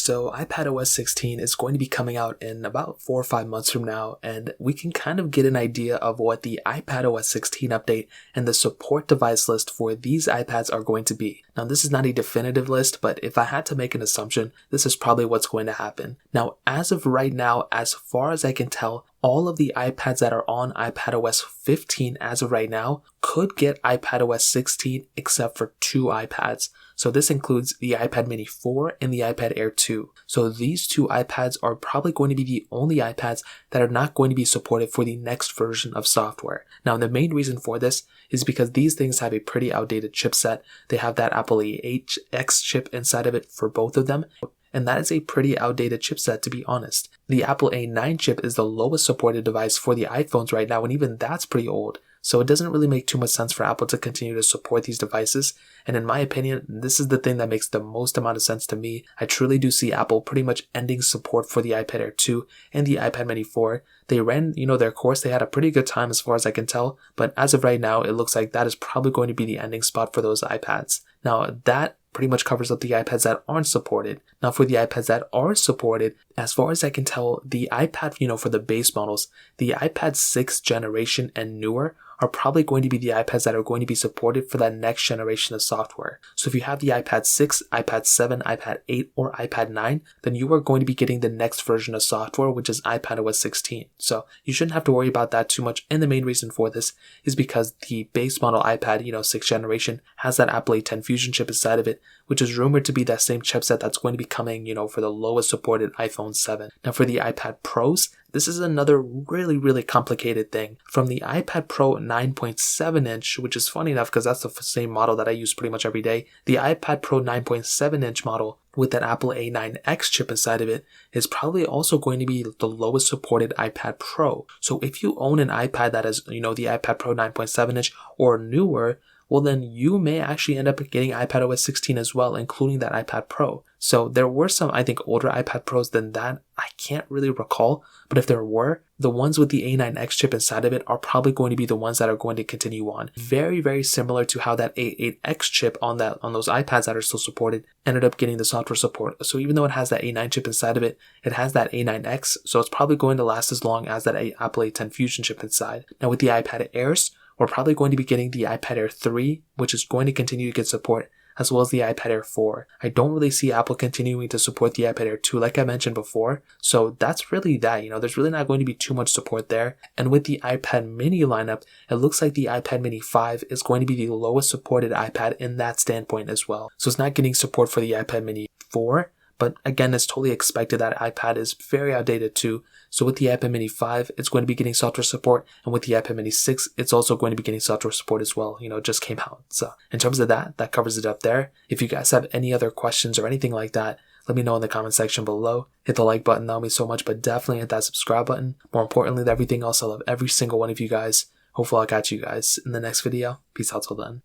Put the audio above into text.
So iPadOS 16 is going to be coming out in about 4 or 5 months from now, and we can kind of get an idea of what the iPadOS 16 update and the support device list for these iPads are going to be. Now, this is not a definitive list, but if I had to make an assumption, this is probably what's going to happen. Now, as of right now, as far as I can tell, all of the iPads that are on iPadOS 15 as of right now could get iPadOS 16 except for 2 iPads. So this includes the iPad mini 4 and the iPad Air 2. So these 2 iPads are probably going to be the only iPads that are not going to be supported for the next version of software. Now, the main reason for this is because these things have a pretty outdated chipset. They have that Apple A8X chip inside of it for both of them. And that is a pretty outdated chipset, to be honest. The Apple A9 chip is the lowest supported device for the iPhones right now, and even that's pretty old. So it doesn't really make too much sense for Apple to continue to support these devices. And in my opinion, this is the thing that makes the most amount of sense to me. I truly do see Apple pretty much ending support for the iPad Air 2 and the iPad mini 4. They ran, their course. They had a pretty good time as far as I can tell. But as of right now, it looks like that is probably going to be the ending spot for those iPads. Now, that pretty much covers up the iPads that aren't supported. Now, for the iPads that are supported, as far as I can tell, the iPad, for the base models, the iPad 6th generation and newer are probably going to be the iPads that are going to be supported for that next generation of software. So if you have the iPad 6, iPad 7, iPad 8, or iPad 9, then you are going to be getting the next version of software, which is iPadOS 16. So you shouldn't have to worry about that too much. And the main reason for this is because the base model iPad, 6th generation, has that Apple A10 Fusion chip inside of it, which is rumored to be that same chipset that's going to be coming, for the lowest supported iPhone 7. Now for the iPad Pros, this is another really, really complicated thing. From the iPad Pro 9.7 inch, which is funny enough because that's the same model that I use pretty much every day, the iPad Pro 9.7 inch model with that Apple A9X chip inside of it is probably also going to be the lowest supported iPad Pro. So if you own an iPad that is, the iPad Pro 9.7 inch or newer, well then you may actually end up getting iPadOS 16 as well, including that iPad Pro. So there were some, I think, older iPad Pros than that. I can't really recall, but if there were, the ones with the A9X chip inside of it are probably going to be the ones that are going to continue on. Very, very similar to how that A8X chip on those iPads that are still supported ended up getting the software support. So even though it has that A9 chip inside of it, it has that A9X, so it's probably going to last as long as that Apple A10 Fusion chip inside. Now with the iPad Airs, we're probably going to be getting the iPad Air 3, which is going to continue to get support, as well as the iPad Air 4. I don't really see Apple continuing to support the iPad Air 2 like I mentioned before, so that's really that, there's really not going to be too much support there. And with the iPad mini lineup, it looks like the iPad mini 5 is going to be the lowest supported iPad in that standpoint as well. So it's not getting support for the iPad mini 4, but again, it's totally expected. That iPad is very outdated too. So with the iPad mini 5, it's going to be getting software support. And with the iPad mini 6, it's also going to be getting software support as well. It just came out. So in terms of that covers it up there. If you guys have any other questions or anything like that, let me know in the comment section below. Hit the like button, that'll mean so much, but definitely hit that subscribe button. More importantly than everything else, I love every single one of you guys. Hopefully I'll catch you guys in the next video. Peace out till then.